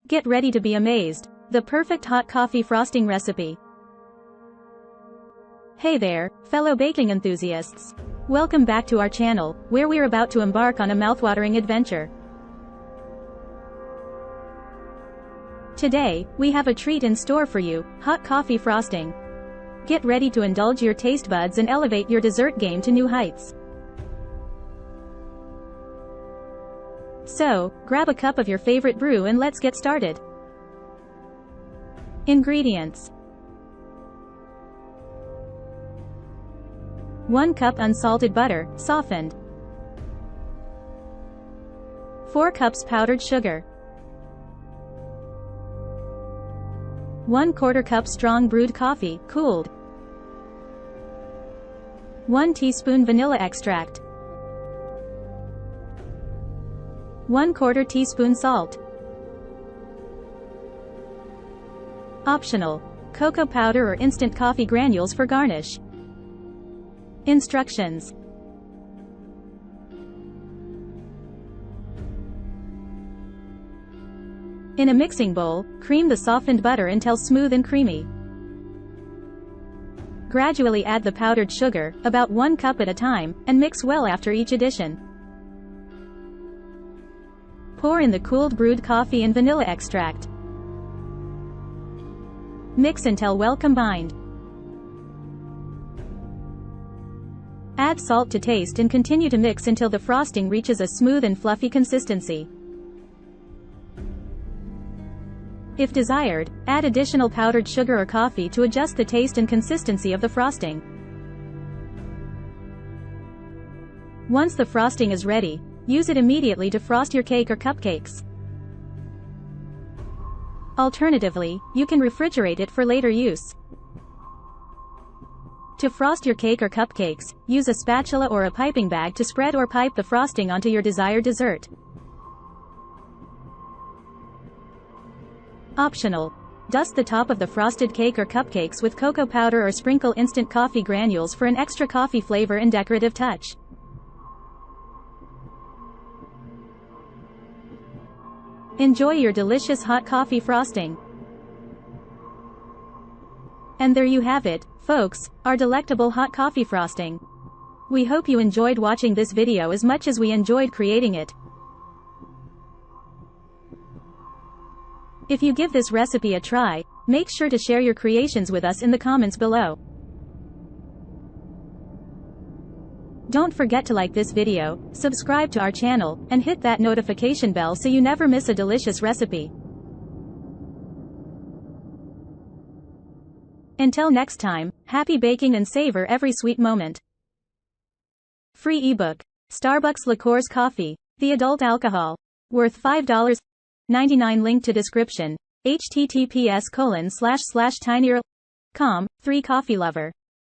Get ready to be amazed. The perfect hot coffee frosting recipe. Hey there, fellow baking enthusiasts. Welcome back to our channel, where we're about to embark on a mouthwatering adventure. Today, we have a treat in store for you, hot coffee frosting. Get ready to indulge your taste buds and elevate your dessert game to new heights. So, grab a cup of your favorite brew and let's get started. Ingredients: 1 cup unsalted butter, softened. 4 cups powdered sugar. 1/4 cup strong brewed coffee, cooled. 1 teaspoon vanilla extract. 1/4 teaspoon salt. Optional: cocoa powder or instant coffee granules for garnish. Instructions: in a mixing bowl, cream the softened butter until smooth and creamy. Gradually add the powdered sugar, about 1 cup at a time, and mix well after each addition. Pour in the cooled brewed coffee and vanilla extract. Mix until well combined. Add salt to taste and continue to mix until the frosting reaches a smooth and fluffy consistency. If desired, add additional powdered sugar or coffee to adjust the taste and consistency of the frosting. Once the frosting is ready, use it immediately to frost your cake or cupcakes. Alternatively, you can refrigerate it for later use. To frost your cake or cupcakes, use a spatula or a piping bag to spread or pipe the frosting onto your desired dessert. Optional: dust the top of the frosted cake or cupcakes with cocoa powder or sprinkle instant coffee granules for an extra coffee flavor and decorative touch. Enjoy your delicious hot coffee frosting. And there you have it, folks, our delectable hot coffee frosting. We hope you enjoyed watching this video as much as we enjoyed creating it. If you give this recipe a try, make sure to share your creations with us in the comments below. Don't forget to like this video, subscribe to our channel, and hit that notification bell so you never miss a delicious recipe. Until next time, happy baking and savor every sweet moment. Free ebook: Starbucks Liqueurs Coffee, the adult alcohol. Worth $5.99. Link to description. https://tinyurl.com. 3 Coffee Lover.